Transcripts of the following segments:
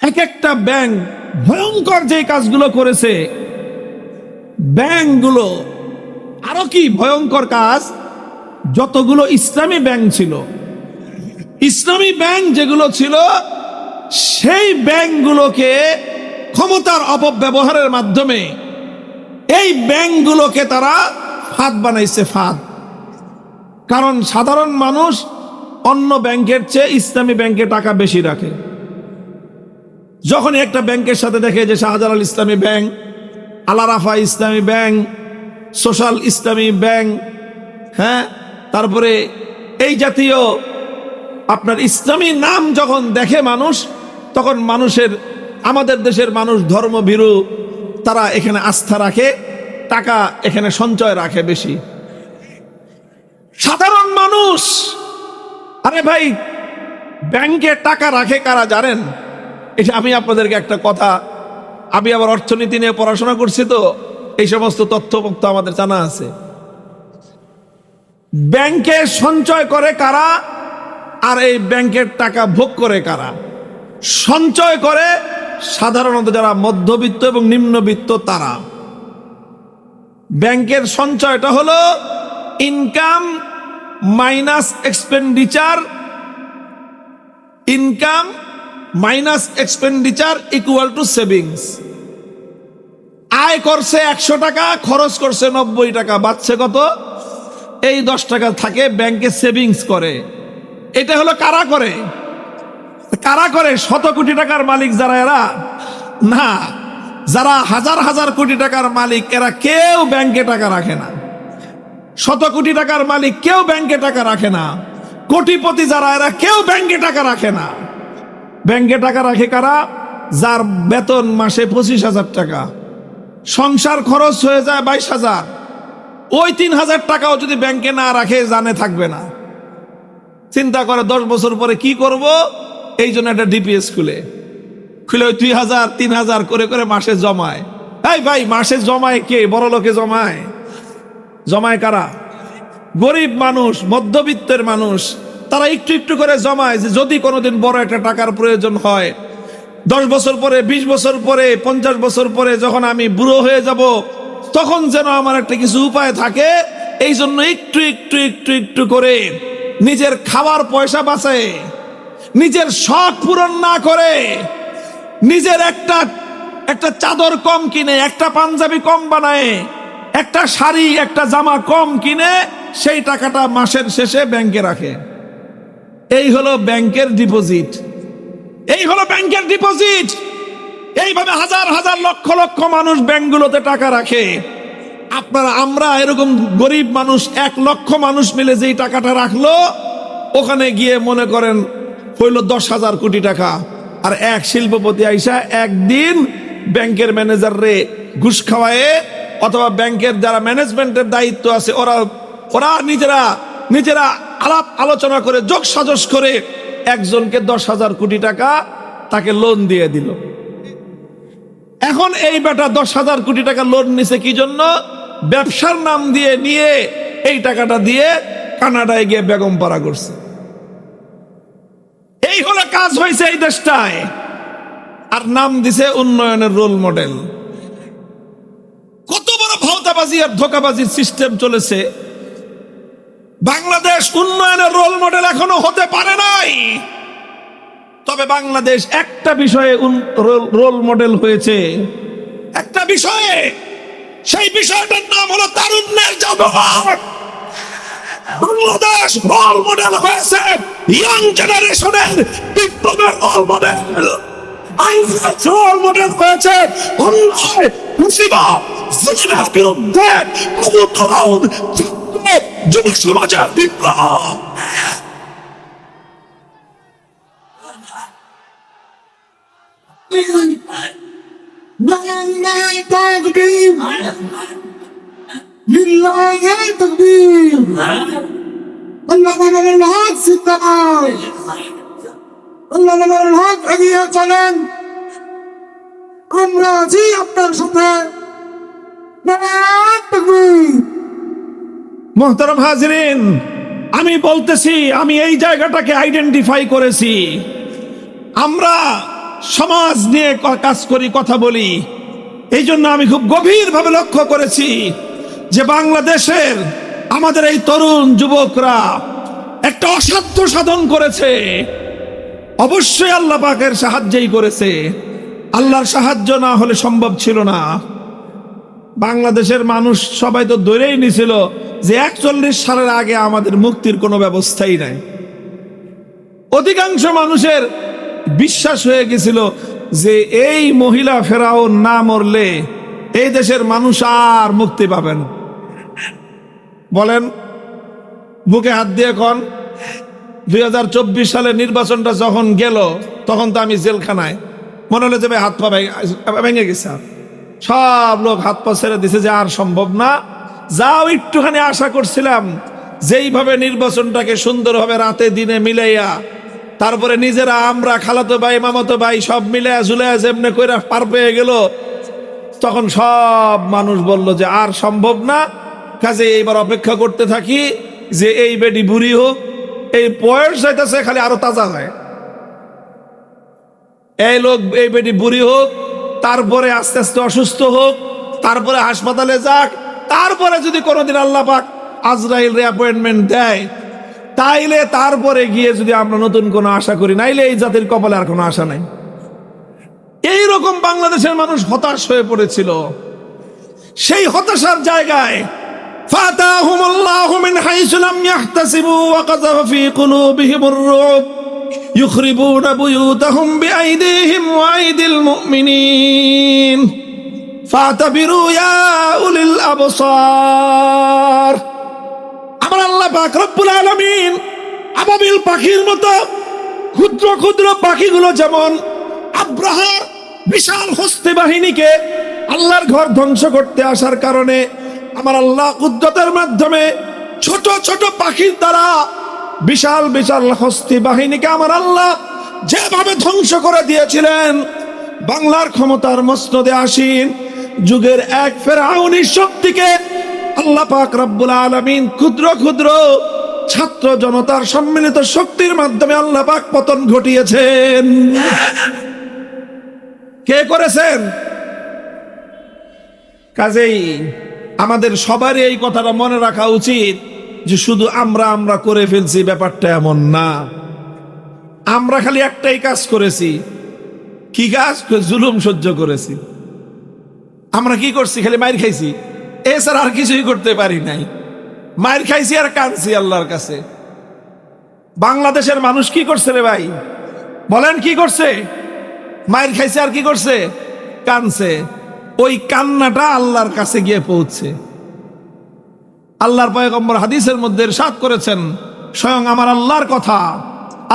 এক একটা ব্যাংক ভয়ঙ্কর যে কাজগুলো করেছে, ব্যাংকগুলো আরো কি ভয়ঙ্কর কাজ। যতগুলো ইসলামী ব্যাংক ছিল, ইসলামী ব্যাংক যেগুলো ছিল, সেই ব্যাংকগুলোকে ক্ষমতার অপব্যবহারের মাধ্যমে এই ব্যাংকগুলোকে তারা ফাঁদ বানাইছে, ফাঁদ। কারণ সাধারণ মানুষ অন্য ব্যাংকের চেয়ে ইসলামী ব্যাংকে টাকা বেশি রাখে। যখন একটা ব্যাংকের সাথে দেখে যে শাহজালাল ইসলামী ব্যাংক, আল আরাফা ইসলামী ব্যাংক, সোশ্যাল ইসলামী ব্যাংক, হ্যাঁ, তারপরে এই জাতীয় আপনার ইসলামী নাম যখন দেখে মানুষ, তখন মানুষের, আমাদের দেশের মানুষ ধর্মভীরু, তারা এখানে আস্থা রাখে, টাকা এখানে সঞ্চয় রাখে বেশি। সাধারণ মানুষ, আরে ভাই, ব্যাংকে টাকা রাখে কারা জানেন? এটা আমি আপনাদেরকে একটা কথা, আমি আবার অর্থনীতি নিয়ে পড়াশোনা করছি, তো এই সমস্ত তথ্য আমাদের জানা আছে। ব্যাংকে সঞ্চয় করে কারা, আর এই ব্যাংকের টাকা ভোগ করে কারা? সঞ্চয় করে সাধারণত যারা মধ্যবিত্ত এবং নিম্নবিত্ত তারা। ব্যাংকের সঞ্চয়টা হলো income minus expenditure, income minus expenditure equal to savings. আয় করছে 100 টাকা, খরচ করছে 90 টাকা, বাঁচছে কত? এই 10 টাকা থাকে ব্যাংকে সেভিংস করে। এটা হলো কারা করে? কারা করে? শত কোটি টাকার মালিক যারা, এরা না। যারা হাজার হাজার কোটি টাকার মালিক, এরা কেউ ব্যাংকে টাকা রাখে না। শত কোটি টাকার মালিক কেউ ব্যাংকে টাকা রাখে না। কোটিপতি যারা, এরা কেউ ব্যাংকে টাকা রাখে না। ব্যাংকে টাকা রাখে কারা? যার বেতন মাসে 25,000 টাকা, সংসার খরচ হয়ে যায় 22,000, ওই 3,000 টাকাও যদি ব্যাংকে না রাখে, জানে থাকবে না। চিন্তা করে 10 বছর পরে কি করব, এই জন্য একটা ডিপিএস খুলে ওই 2,000 3,000 করে করে মাসে জমায়। এই ভাই, মাসে জমায় কে? বড় লোকে জমায়? জমায় কারা? গরিব মানুষ, মধ্যবিত্তের মানুষ, তারা একটু একটু করে জমায়, যে যদি কোনোদিন বড় একটা টাকার প্রয়োজন হয়, 10 বছর পরে, 20 বছর পরে, 50 বছর পরে যখন আমি বুড়ো হয়ে যাব, তখন যেন আমার একটা কিছু উপায় থাকে। এই জন্য একটু একটু একটু একটু করে নিজের খাবার পয়সা বাঁচায়, নিজের শখ পূরণ না করে, নিজের একটা চাদর কম কিনে, একটা পাঞ্জাবি কম বানায়, একটা শাড়ি, একটা জামা কম কিনে, সেই টাকাটা মাসের শেষে ব্যাংকে রাখে। এই হলো ব্যাংকের ডিপোজিট, এই হলো ব্যাংকের ডিপোজিট। এইভাবে হাজার হাজার লক্ষ লক্ষ মানুষ ব্যাংকগুলোতে টাকা রাখে। আমরা এরকম গরিব মানুষ 1 লক্ষ মানুষ মিলে যেই টাকাটা রাখলো, ওখানে গিয়ে মনে করেন হইল 10,000 কোটি টাকা। আর এক শিল্পপতি আইসা একদিন ব্যাংকের ম্যানেজার রে ঘুষ খাওয়ায়, অথবা ব্যাংকের যারা ম্যানেজমেন্টের দায়িত্ব আছে, ওরা নিজেরা আলাপ আলোচনা করে, যোগ সাজস করে একজনকে 10,000 কোটি টাকা তাকে লোন দিয়ে দিল। এখন এই বেটা 10,000 কোটি টাকা লোন নিছে কি জন্য? ব্যবসার নাম দিয়ে নিয়ে এই টাকাটা দিয়ে কানাডায় গিয়ে বেগম পাড়া করছে। এই হলো কাজ হয়েছে এই দেশটায়, আর নাম দিছে উন্নয়নের রোল মডেল। কত বড় ভাওতাবাজি আর ধোকাবাজির সিস্টেম চলেছে। বাংলাদেশ উন্নয়নের রোল মডেল এখনো হতে পারে নাই, তবে বাংলাদেশ একটা বিষয়ে রোল মডেল হয়েছে, একটা বিষয়ে। সেই বিষয়টার নাম হলো তারুণ্যের জাদুঘর। বাংলাদেশ রোল মডেল হয়েছে ইয়াং জেনারেশনের বিপ্লবের রোল মডেল। রোল মডেল হয়েছে অন্যায়, মুসিবত, জুলুমের বিরুদ্ধে যুব সমাজের বিপ্লব। এগিয়ে চলেন, আমরা আছি আপনার সাথে। মোহতারাম হাজরিন, আমি বলতেছি, আমি এই জায়গাটাকে আইডেন্টিফাই করেছি। আমরা সমাজ নিয়ে কাজ করি, কথা বলি। এই জন্য আমি খুব গভীরভাবে লক্ষ্য করেছি যে বাংলাদেশের আমাদের এই তরুণ যুবকরা একটা অসাধ্য সাধন করেছে। অবশ্যই আল্লাহ পাকের সাহায্যই করেছে, আল্লাহর সাহায্য না হলে সম্ভব ছিল না। বাংলাদেশের মানুষ সবাই তো ধরেই নিছিল যে 41 সালের আগে আমাদের মুক্তির কোনো ব্যবস্থাই নাই। অধিকাংশ মানুষের বিশ্বাস হয়ে গেছিল যে এই মহিলা ফেরাউন না মরলে এই দেশের মানুষ আর মুক্তি পাবে না। বলেন, বুকে হাত দিয়ে কোন 2024 সালে নির্বাচনটা যখন গেল তখন তো আমি জেলখানায়, মনে হলো যে ভাই হাত পা ভেঙে গেছে। সব লোক হাত পা ছেড়ে দিছে যে আর সম্ভব না। যাও একটুখানি আশা করছিলাম যেইভাবে নির্বাচনটাকে সুন্দরভাবে রাতে দিনে মিলাইয়া, তারপরে নিজেরা আমরা খালাতো ভাই মামাতো ভাই সব মিলাইয়া ঝুলাইয়া যেমনি কইরা পার পেয়ে গেল, তখন সব মানুষ বলল যে আর সম্ভব না, কাজে এইবার অপেক্ষা করতে থাকি যে এই বেডি বুড়ি হোক, এই বয়স যাইতেছে খালি আরো তাজা হয়, এই লোক এই বেডি বুড়ি হোক, তারপরে আস্তে আস্তে অসুস্থ হোক, তারপরে হাসপাতালে যাক, তারপরে যদি কোনোদিন আল্লাহ পাক আজরাইল রে অ্যাপয়েন্টমেন্ট দেয়, তাইলে তারপরে গিয়ে যদি আমরা নতুন কোনো আশা করি, নাইলে এই জাতির কপালে আর কোনো আশা নাই। এইরকম বাংলাদেশের মানুষ হতাশ হয়ে পড়েছিল। সেই হতাশার জায়গায় ফাতাহুমুল্লাহু মিন হাইসু লাম ইয়াহতাসিবু ওয়া কাযাফা ফি কুলুবিহিমুর রুব ইখরিবুনা বুয়ুতাহুম বিআইদিহিম ওয়া আইদিল মুমিনিন ফাতাবিরু ইয়া উলিল আবসার। আমার আল্লাহ পাক রব্বুল আলামিন আবাবিল পাখির মতো ক্ষুদ্র ক্ষুদ্র পাখিগুলো যেমন আব্রাহার বিশাল হস্তি বাহিনীকে আল্লাহর ঘর ধ্বংস করতে আসার কারণে আমার আল্লাহ কুদরতের মাধ্যমে ছোট ছোট পাখির দ্বারা বিশাল বিশাল হস্তি বাহিনীকে আমার আল্লাহ যেভাবে ধ্বংস করে দিয়েছিলেন, বাংলার ক্ষমতার মসনদে আসীন যুগের এক ফেরাউনি শক্তিকে আল্লাহ পাক রব্বুল আলামিন ক্ষুদ্র ক্ষুদ্র ছাত্র জনতার সম্মিলিত শক্তির মাধ্যমে আল্লাহ পাক পতন ঘটিয়েছেন। কে করেছেন? কাজেই আমাদের সবারই এই কথাটা মনে রাখা উচিত যে শুধু আমরা আমরা করে ফেলছি, ব্যাপারটা এমন না। আমরা খালি একটাই কাজ করেছি। কি কাজ? জুলুম সহ্য করেছি। আমরা কি করছি? খালি মাইর খাইছি, এছাড়া আর কিছুই করতে পারি নাই। মাইর খাইছি আর কাঁদছি আল্লাহর কাছে। বাংলাদেশের মানুষ কি করছে রে ভাই? বলেন কি করছে? মাইর খাইছে আর কি করছে? কাঁদছে। ওই কান্নাটা আল্লাহর কাছে গিয়ে পৌঁছছে। আল্লাহর পয়গম্বর হাদিসের মধ্যে ইরশাদ করেছেন, স্বয়ং আমার আল্লাহর কথা,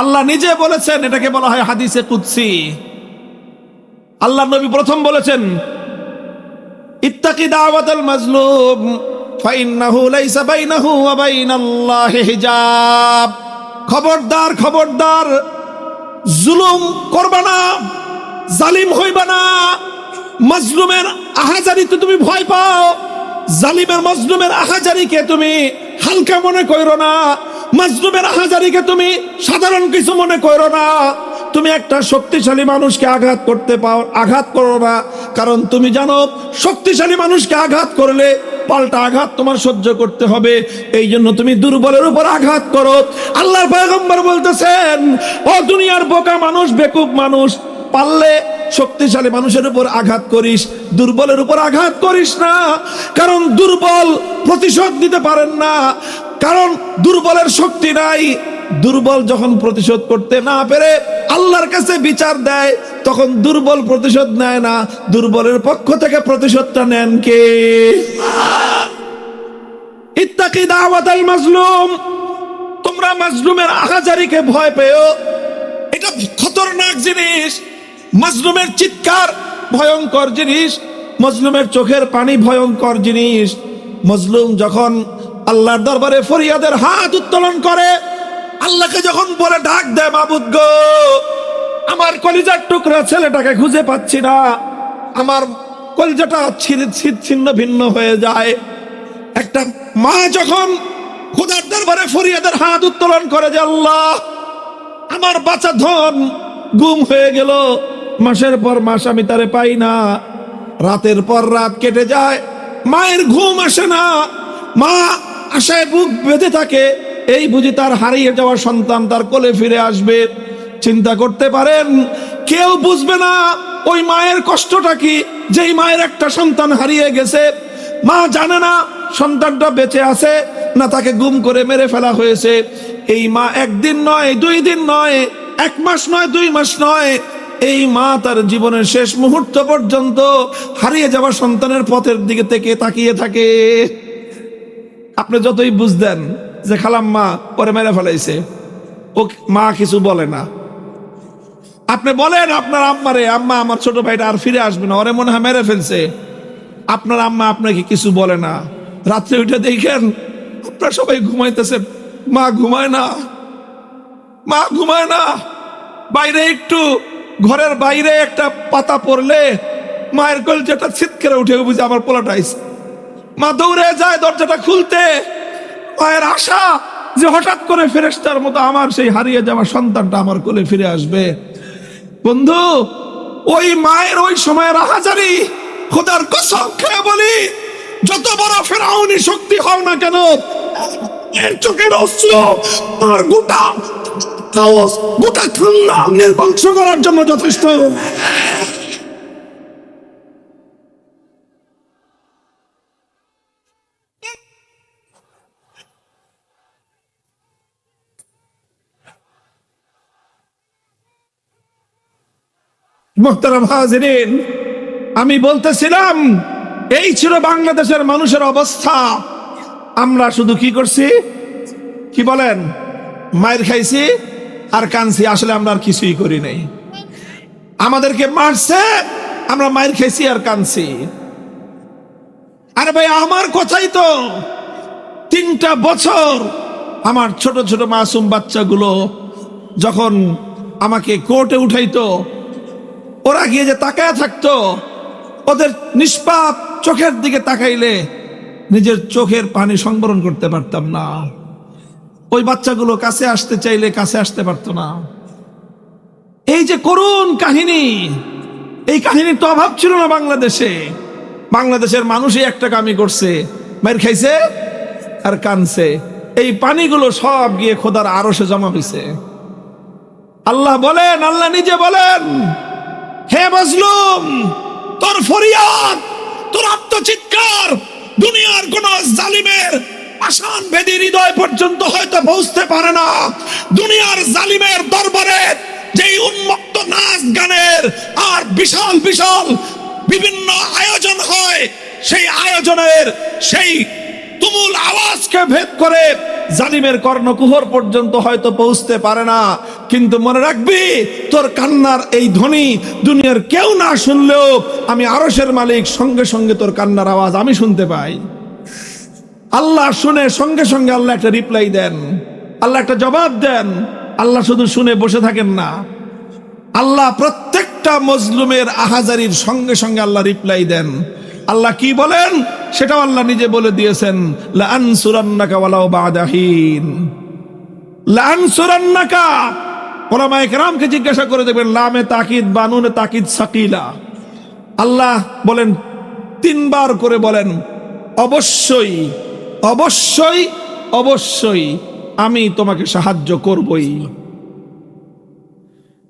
আল্লাহ নিজে বলেছেন, এটাকে বলা হয় হাদিসে কুদসি। আল্লাহর নবী প্রথম বলেছেন, ইত্তাকি দাওয়াতাল মাজলুম ফাইন্নাহু লাইসা বাইনাহু ওয়া বাইনাল্লাহি হিজাব। খবরদার খবরদার, জুলুম করবা না, জালিম হইবা না। মাজলুমের আহাজারিতে তুমি ভয় পাও, জালিমের মাজলুমের আহাজারিকে তুমি হালকা মনে করো না, মাজলুমের আহাজারিকে তুমি সাধারণ কিছু মনে করো না। তুমি একটা শক্তিশালী মানুষকে আঘাত করো না, কারণ তুমি জানো শক্তিশালী মানুষকে আঘাত করলে পাল্টা আঘাত তোমার সহ্য করতে হবে। এই জন্য তুমি দুর্বলের উপর আঘাত করো। আল্লাহর পয়গম্বর বলতেছেন, ও দুনিয়ার বোকা মানুষ, বেকুব মানুষ, পারলে শক্তিশালী মানুষের উপর আঘাত করিস, দুর্বলের উপর আঘাত করিস না। কারণ দুর্বল প্রতিশোধ দিতে পারেন না, কারণ দুর্বলের শক্তি নাই। দুর্বল যখন প্রতিশোধ করতে না পেরে আল্লাহর কাছে বিচার দেয়, তখন দুর্বল প্রতিশোধ নেয় না, দুর্বলের পক্ষ থেকে প্রতিশোধটা নেন কে? ইত্তাকি দাওয়াতাল মাজলুম। তোমরা মাজলুমের আহাজারিকে ভয় পেও, এটা খতরনাক জিনিস। মাজলুমের চিৎকার ভয়ঙ্কর জিনিস, মাজলুমের চোখের পানি ভয়ঙ্কর জিনিস। মাজলুম যখন আল্লাহর দরবারে ফরিয়াদের হাত উত্তোলন করে, আল্লাহকে যখন বলে ডাক দেয়, মাবুদ গো, আমার কলিজার টুকরা ছেলেটাকে খুঁজে পাচ্ছি না, আমার কলিজাটা ছিন্ন ভিন্ন হয়ে যায়। একটা মা যখন খোদার দরবারে ফরিয়াদের হাত উত্তোলন করে যে আল্লাহ, আমার বাচ্চা ধন গুম হয়ে গেল, মাসের পর মাস আমি তারে পাই না, রাতের পর রাত কেটে যায়, মায়ের ঘুম আসে না, মা আশায় বুক বেঁধে থাকে, এই বুঝি তার হারিয়ে যাওয়া সন্তান তার কোলে ফিরে আসবে। চিন্তা করতে পারেন, কেউ বুঝবে না ওই মায়ের কষ্টটা কি, যেই মায়ের একটা সন্তান হারিয়ে গেছে। মা জানে না সন্তানটা বেঁচে আছে না তাকে গুম করে মেরে ফেলা হয়েছে। এই মা একদিন নয়, 2 দিন নয়, 1 মাস নয়, 2 মাস নয়, এই মা তার জীবনের শেষ মুহূর্ত পর্যন্ত হারিয়ে যাওয়া সন্তানের পথের দিকে থেকে তাকিয়ে থাকে। আপনি যতই বুঝতেন যে খালাম্মা পরে মেরে ফেলাইছে, ও মা কিছু বলে না। আপনি বলেন আপনার আম্মারে, আম্মা আমার ছোট ভাইটা আর ফিরে আসবে না, ওরে মনে হয় মেরে ফেলছে, আপনার আম্মা আপনাকে কিছু বলে না। রাত্রে উঠে দেখেন আপনারা সবাই ঘুমাইতেছেন, মা ঘুমায় না, মা ঘুমায় না। বাইরে একটু, ঘরের বাইরে একটা পাতা পড়লে মায়ের কলজাটা ছিটকে উঠে বুঝে আমার পোলাটা আইছে। মা দৌড়ে যায় দরজাটা খুলতে, মায়ের আশা যে হঠাৎ করে ফেরেশতার মতো আমার সেই হারিয়ে যাওয়া সন্তানটা আমার কোলে ফিরে আসবে। বন্ধু, ওই মায়ের ওই সময়ের আহাজারি, খোদার কসম খেয়ে বলি, যত বড় ফেরাউনি শক্তি হও না কেন, এর চোখের অস্ত্র আর গোটা খানদান ধ্বংস করার জন্য যথেষ্ট। মুহতারাম হাজিরিন, আমি বলতেছিলাম এই ছিল বাংলাদেশের মানুষের অবস্থা। আমরা শুধু কি করছি, কি বলেন, মায়ের খাইছি আর কানছি, আসলে আমরা আর কিছুই করি নাই। আমাদেরকে মারছে, আমরা মায়ের খাইছি আর কানছি। আরে ভাই, আমার কথাই তো, 3টা বছর আমার ছোট ছোট মাসুম বাচ্চাগুলো যখন আমাকে কোর্টে উঠাইতো, ওরা গিয়ে যে তাকায় থাকতো, ওদের নিষ্পাপ চোখের দিকে তাকাইলে নিজের চোখের পানি সংবরণ করতে পারতাম না। ওই বাচ্চাগুলো কাছে আসতে চাইলে কাছে আসতে পারতো না। এই যে করুণ কাহিনী, এই কাহিনীর তো অভাব ছিল না বাংলাদেশে। বাংলাদেশের মানুষই একটা কামই করছে, মার খাইছে আর কানছে। এই পানিগুলো সব গিয়ে খোদার আরশে জমা হয়েছে। আল্লাহ বলেন, আল্লাহ নিজে বলেন, হে মজলুম, তোর ফরিয়াদ, তোর আত্মচিৎকার দুনিয়ার কোন জালিমের পাষাণ ভেদী হৃদয় পর্যন্ত হয়তো পৌঁছতে পারে না। দুনিয়ার জালিমের দরবারে যেই উন্মত্ত নাচ গানের আর বিশাল বিশাল বিভিন্ন আয়োজন হয়, সেই আয়োজনের সেই তুমুল আওয়াজকে ভেদ করে জালিমের কর্ণকুহর পর্যন্ত হয়তো পৌঁছতে পারে না। কিন্তু মনে রাখবি, তোর কান্নার এই ধ্বনি দুনিয়ার কেউ না শুনলেও আমি আরশের মালিক সঙ্গে সঙ্গে তোর কান্নার আওয়াজ আমি শুনতে পাই। আল্লাহ শুনে সঙ্গে সঙ্গে আল্লাহ একটা রিপ্লাই দেন, আল্লাহ একটা জবাব দেন। আল্লাহ শুধু শুনে বসে থাকেন না, আল্লাহ প্রত্যেকটা মজলুমের আহাজারির সঙ্গে সঙ্গে আল্লাহ রিপ্লাই দেন। আল্লাহ কি বলেন সেটাও আল্লাহ নিজে বলে দিয়েছেন, লা আনসুরান্নাকা ওয়ালাউ বা'দা হিন। লা আনসুরান্নাকা, উলামায়ে কেরামকে জিজ্ঞাসা করে দেখবেন, লামে তাকিদ বা নুনে তাকিদ সাকিলা। আল্লাহ বলেন 3 বার করে বলেন, অবশ্যই অবশ্যই অবশ্যই আমি তোমাকে সাহায্য করবই।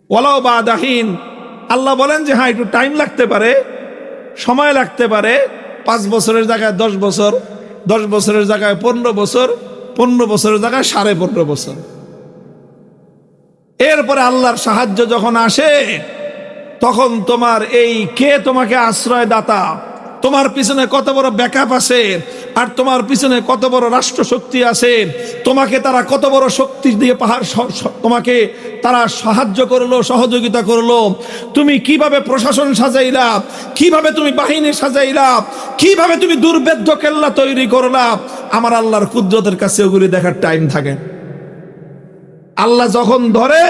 ওয়ালাউ বা'দা হিন, আল্লাহ বলেন যে হ্যাঁ একটু টাইম লাগতে পারে, সময় লাগতে পারে, 5 বছরের জায়গায় 10 বছর, 10 বছরের জায়গায় 15 বছর, 15 বছরের জায়গায় 15.5 বছর। এরপরে আল্লাহর সাহায্য যখন আসে, তখন তোমার এই কে তোমাকে আশ্রয় দাতা, তোমার পিছনে কত বড় ব্যাকআপ আছে, আর তোমার পিছনে কত বড় রাষ্ট্র শক্তি আছে, তোমাকে তারা কত বড় শক্তি দিয়ে তোমাকে তারা সাহায্য করলো, সহযোগিতা করলো, তুমি কিভাবে প্রশাসন সাজাইলা, কিভাবে তুমি বাহিনী সাজাইলা, কিভাবে তুমি দুর্ভেদ্য কেল্লা তৈরি করলা। আমার আল্লাহর কুদরতের কাছে ওগুলি দেখার টাইম থাকে। আল্লাহ যখন ধরে,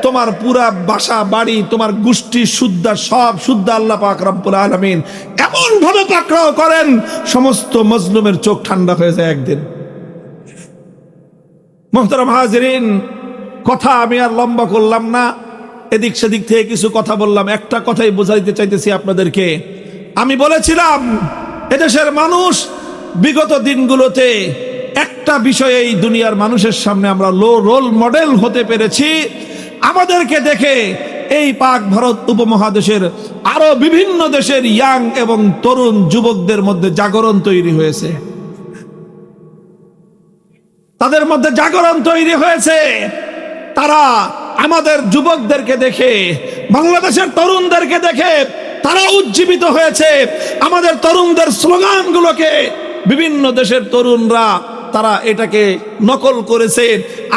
তোমার পুরা বাসা বাড়ি, তোমার গোষ্ঠী শুদ্ধা, সব শুদ্ধা আল্লাহ পাক রব্বুল আলামিন এমন ভাবে পাকড়াও করেন, সমস্ত মজলুমের চোখ ঠান্ডা হয়ে যায় একদিন। মুহতারাম হাজিরিন, কথা আমি আর লম্বা করলাম না, এদিক সেদিক থেকে কিছু কথা বললাম, একটা কথাই বোঝাইতে চাইতেছি আপনাদেরকে। আমি বলেছিলাম এদেশের মানুষ বিগত দিনগুলোতে একটা বিষয়ে এই দুনিয়ার মানুষের সামনে আমরা রোল মডেল হতে পেরেছি। আমাদেরকে দেখে এই পাক ভারত উপমহাদেশের আরো বিভিন্ন দেশের ইয়াং এবং তরুণ যুবকদের মধ্যে জাগরণ তৈরি হয়েছে, তাদের মধ্যে জাগরণ তৈরি হয়েছে। তারা আমাদের যুবকদেরকে দেখে, বাংলাদেশের তরুণদেরকে দেখে তারা উজ্জীবিত হয়েছে। আমাদের তরুণদের স্লোগানগুলোকে বিভিন্ন দেশের তরুণরা তারা এটাকে নকল করেছে।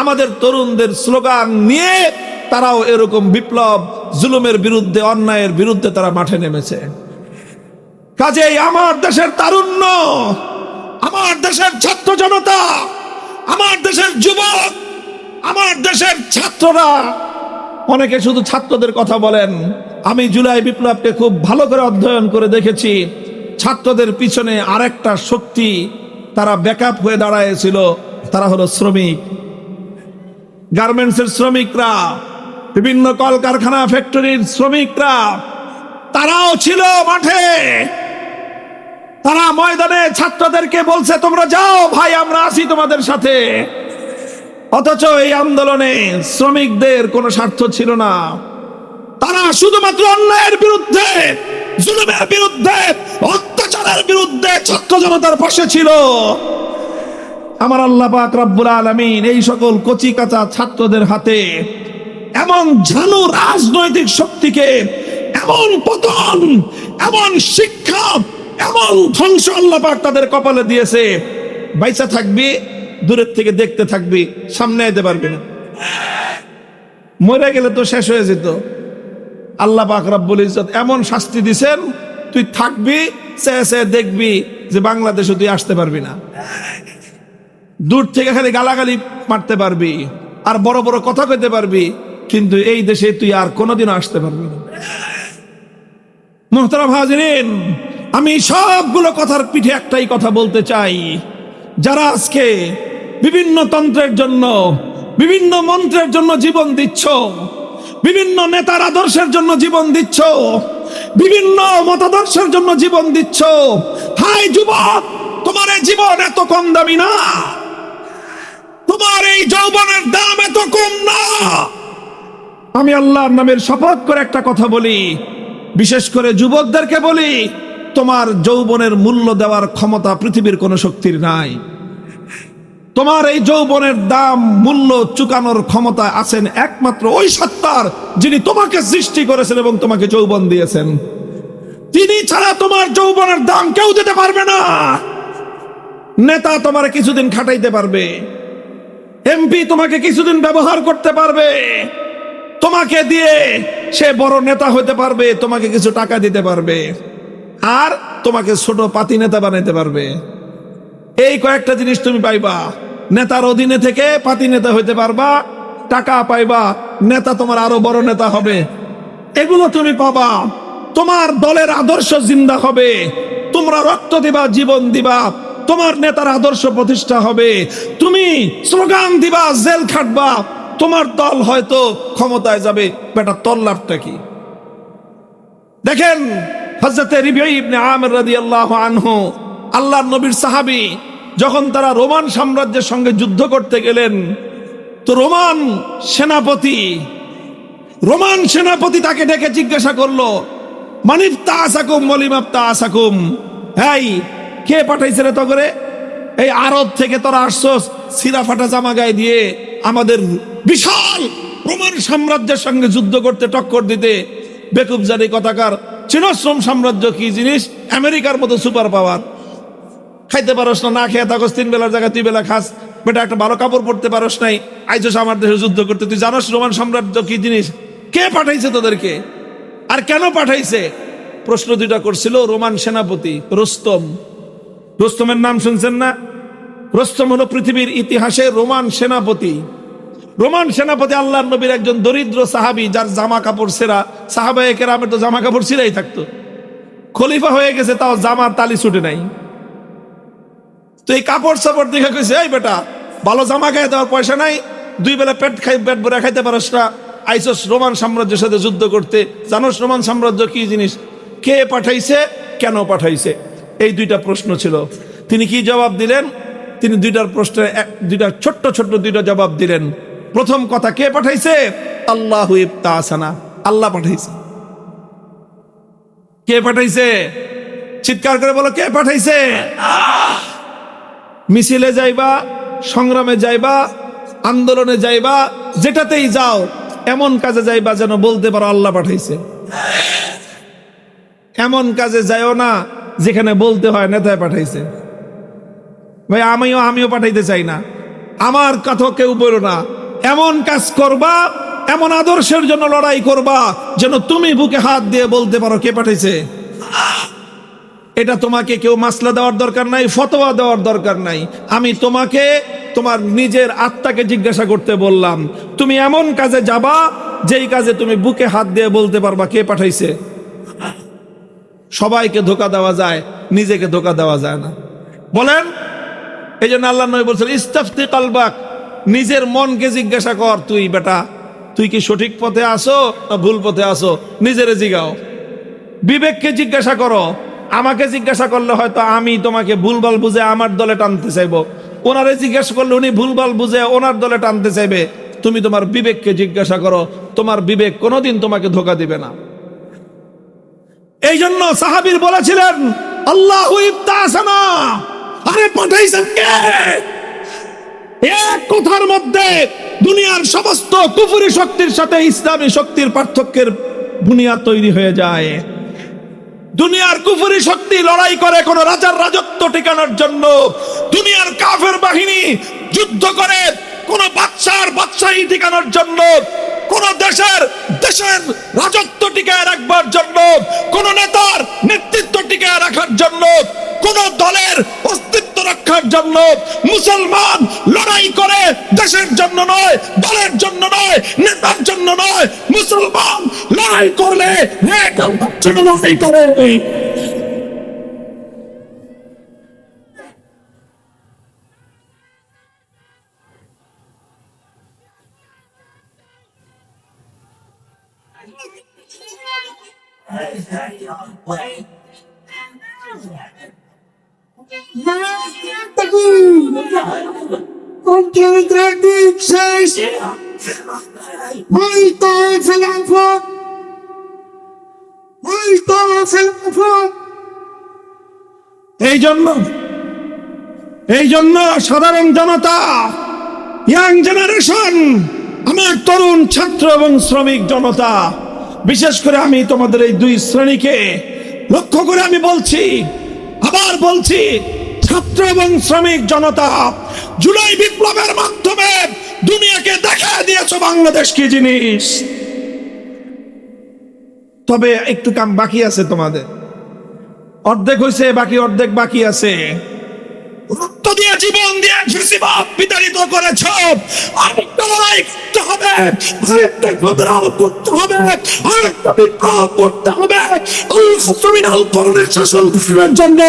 আমাদের তরুণদের স্লোগান নিয়ে তারাও এরকম বিপ্লব, জুলুমের বিরুদ্ধে, অন্যায়ের বিরুদ্ধে তারা মাঠে নেমেছে। কাজেই আমার দেশের তারুণ্য, আমার দেশের ছাত্র জনতা, আমার দেশের যুবক, আমার দেশের ছাত্ররা, অনেকে শুধু ছাত্রদের কথা বলেন। আমি জুলাই বিপ্লবকে খুব ভালো করে অধ্যয়ন করে দেখেছি। ছাত্রদের পিছনে আরেকটা শক্তি তারা ব্যাকআপ হয়ে দাঁড়ায়ছিল, তারা হলো শ্রমিক, গার্মেন্টসের শ্রমিকরা, বিভিন্ন কলকারখানা ফ্যাক্টরির শ্রমিকরা। তারাও ছিল মাঠে, তারা ময়দানে ছাত্রদেরকে বলছে তোমরা যাও ভাই, আমরা আছি তোমাদের সাথে। অথচ এই আন্দোলনে শ্রমিকদের কোনো স্বার্থ ছিল না। তারা শুধুমাত্র অন্যায়ের বিরুদ্ধে, জুলুমের বিরুদ্ধে, অত্যাচারের বিরুদ্ধে ছাত্র জনতার পাশে ছিল। আমার আল্লাহ পাক রব্বুল আলামিন এই সকল কচি কাঁচা ছাত্রদের হাতে এমন ঝানু রাজনৈতিক শক্তিকে, এমন পতন, এমন শিক্ষা, এমন ধ্বংস আল্লাহ পাক তাদের কপালে দিয়েছে। বাইচা থাকবি, দূরের থেকে দেখতে থাকবি, সামনে যেতে পারবি না। মরে গেলে তো শেষ হয়ে যেত। আল্লাহ পাক রব্বুল ইজ্জত এমন শাস্তি দিছেন, তুই থাকবি, চেয়ে চেয়ে দেখবি যে বাংলাদেশে তুই আসতে পারবি না। দূর থেকে খালি গালাগালি মারতে পারবি আর বড় বড় কথা কইতে পারবি, কিন্তু এই দেশে তুই আর কোনোদিনও আসতে পারবি না। মুহতারাম হাজিরিন, আমি সবগুলো কথার পিঠে একটাই কথা বলতে চাই। যারা আজকে বিভিন্ন তন্ত্রের জন্য, বিভিন্ন মন্ত্রের জন্য জীবন দিচ্ছ, বিভিন্ন নেতার আদর্শের জন্য জীবন দিচ্ছ, বিভিন্ন মতাদর্শের জন্য জীবন দিচ্ছ, হাই যুবক, তোমার এই জীবন এত কম দামি না, তোমার এই যৌবনের দাম এত কম না। আমি আল্লাহর নামের শপথ করে একটা কথা বলি, বিশেষ করে যুবকদেরকে বলি, তোমার যৌবনের মূল্য দেওয়ার ক্ষমতা পৃথিবীর কোন শক্তির নাই। তোমার এই যৌবনের দাম, মূল্য চুকানোর ক্ষমতা আছেন একমাত্র ওই সত্তার, যিনি তোমাকে সৃষ্টি করেছেন এবং তোমাকে যৌবন দিয়েছেন। তিনি ছাড়া তোমার যৌবনের দাম কেউ দিতে পারবে না। নেতা তোমার কিছুদিন খাটাইতে পারবে, এমপি তোমাকে কিছুদিন ব্যবহার করতে পারবে, তোমাকে দিয়ে সে বড় নেতা হতে পারবে, তোমাকে কিছু টাকা দিতে পারবে, আর তোমাকে ছোট পাতি নেতা বানাইতে পারবে। এই কয়েকটা জিনিস তুমি পাইবা। নেতার অধীনে থেকে পাতি নেতা হইতে পারবা, টাকা পাইবা, নেতা তোমার আরো বড় নেতা হবে, এগুলো তুমি পাবা। তোমার দলের আদর্শ জিন্দা হবে, তোমরা রক্ত দিবা, জীবন দিবা, তোমার নেতার আদর্শ প্রতিষ্ঠা হবে। তুমি স্লোগান দিবা, জেল খাটবা, তোমার দল হয়তো ক্ষমতায় যাবে। বেটা তোর লাভটা কি? দেখেন হযরত রিবিঈ ইবনে আমির রাদিয়াল্লাহু আনহু, আল্লাহর নবীর সাহাবী, যখন তারা রোমান সাম্রাজ্যের সঙ্গে যুদ্ধ করতে গেলেন, তো রোমান সেনাপতি তাকে ডেকে জিজ্ঞাসা করলো, মানিফতা আসাকুম মলিমাফতা আসাকুম, এই কে পাঠাইছে রে তো করে? এই আরব থেকে তোরা আসছস সিরা ফাটা জামা গায়ে দিয়ে আমাদের বিশাল রোমান সাম্রাজ্যের সঙ্গে যুদ্ধ করতে, টক্কর দিতে। বেকুব জানি কথাকার, চিনশ্রম সাম্রাজ্য কি জিনিস? আমেরিকার মতো সুপার পাওয়ার। খাইতে পারস না, না খেয়ে থাকস, 3 বেলার জায়গায় 2 বেলা খাস, বেটা একটা ভালো কাপড় পরতে পারস নাই, আইছস আমার দেশে যুদ্ধ করতে। তুই জানোস রোমান সাম্রাজ্য কি জিনিস? কে পাঠাইছে তোদেরকে আর কেন পাঠাইছে? প্রশ্ন দুইটা করছিল রোমান সেনাপতি রুস্তম। রুস্তমের নাম শুনছেন না? রুস্তম হলো পৃথিবীর ইতিহাসে রোমান সেনাপতি। রোমান সেনাপতি আল্লাহর নবীর একজন দরিদ্র সাহাবী, যার জামা কাপড় ছেঁড়া। সাহাবায়ে কেরামের তো জামা কাপড় ছিঁড়াই থাকতো, খলিফা হয়ে গেছে তাও জামার তালি ছুটে নাই। তো এই কাপড় চাপড় দেখে কইছে, এই বেটা ভালো জামা গায়ে দেওয়ার পয়সা নাই, 2 বেলা পেট ভরে খাইতে পারস না, আইসস রোমান সাম্রাজ্যের সাথে যুদ্ধ করতে, জানোস রোমান সাম্রাজ্য কি জিনিস, কে পাঠাইছে, কেন পাঠাইছে, এই দুইটা প্রশ্ন ছিল। তিনি কি জবাব দিলেন? তিনি দুইটার প্রশ্নে দুইটা ছোট্ট ছোট্ট দুইটা জবাব দিলেন। প্রথম কথা, কে পাঠাইছে? আল্লাহু ইবতাসানা, আল্লাহ পাঠাইছে। কে পাঠাইছে? চিৎকার করে বলো, কে পাঠাইছে? মিছিলে যাইবা, সংগ্রামে যাইবা, আন্দোলনে যাইবা, যেটাতেই যাও এমন কাজে যাইবা যেন বলতে পারো আল্লাহ পাঠাইছে। এমন কাজে যাইও না যেখানে বলতে হয় নেতায় পাঠাইছে। ভাই আমিও পাঠাইতে চাই না, আমার কথা কেউ বলো না। এমন কাজ করবা, এমন আদর্শের জন্য লড়াই করবা যেন তুমি বুকে হাত দিয়ে বলতে পারো কে পাঠাইছে। এটা তোমাকে কেউ মাসলা দেওয়ার দরকার নাই, ফতোয়া দেওয়ার দরকার নাই। আমি তোমাকে তোমার নিজের আত্মাকে জিজ্ঞাসা করতে বললাম। তুমি এমন কাজে যাবা যেই কাজে তুমি বুকে হাত দিয়ে বলতে পারবা কে পাঠাইছে। সবাইকে ধোকা দেওয়া যায়, নিজেকে ধোকা দেওয়া যায় না। বলেন, এই জন্য আল্লাহ নবী বলছেন ইস্তাফতি কালবাক, নিজের মনকে জিজ্ঞাসা কর, তুই বেটা তুই কি সঠিক পথে আসো না ভুল পথে আসো, নিজেরে জিগাও। বিবেককে জিজ্ঞাসা করো। আমাকে জিজ্ঞাসা করলে হয়তো আমি তোমাকে ভুলভাল বুঝে আমার দলে টানতে চাইবো, ওনারে জিজ্ঞাসা করলে উনি ভুলভাল বুঝে ওনার দলে টানতে চাইবে। তুমি তোমার বিবেককে জিজ্ঞাসা করো, তোমার বিবেক কোনোদিন তোমাকে ধোকা দিবে না। এই জন্য সাহাবীর বলেছিলেন আল্লাহু ইবতাসানা, আরে পাঠাইছেন কে? এক কথার মধ্যে দুনিয়ার সমস্ত কুফরি শক্তির সাথে ইসলামী শক্তির পার্থক্যের বুনিয়াদ তৈরি হয়ে যায়। দুনিয়ার কুফরি শক্তি লড়াই করে কোন রাজার রাজত্ব টিকানোর জন্য, দুনিয়ার কাফের বাহিনী যুদ্ধ করে কোন বাদশাহী টিকানোর জন্য, কোন দেশের রাজত্ব টিকায় রাখবার জন্য, কোন নেতার নেতৃত্ব টিকায় রাখার জন্য, কোন দলের অস্তিত্ব রক্ষার জন্য। মুসলমান লড়াই করে দেশের জন্য নয়, দলের জন্য নয়, নেতার জন্য নয়। মুসলমান লড়াই করলে লড়াই করে। এই জন্য সাধারণ জনতা, ইয়াং জেনারেশন, আমার তরুণ ছাত্র এবং শ্রমিক জনতা, বিশেষ করে আমি তোমাদের এই দুই শ্রেণীকে লক্ষ্য করে আমি বলছি, আবার বলছি, ছাত্র এবং শ্রমিক জনতা, জুলাই বিপ্লবের মাধ্যমে দুনিয়াকে দেখা দিয়েছো বাংলাদেশ কি জিনিস। তবে একটু কাম বাকি আছে, তোমাদের অর্ধেক হয়েছে, বাকি অর্ধেক বাকি আছে। রক্ত দিয়ে, জীবন দিয়ে ফ্যাসিবাদ বিতাড়িত করেছ, আরেকটা লড়াই করতে হবে, আরেকটা ঘোরাও করতে হবে, আরেকটা বিপ্লব করতে হবে ক্রিমিনাল পরনের শাসন ফিরার জন্য।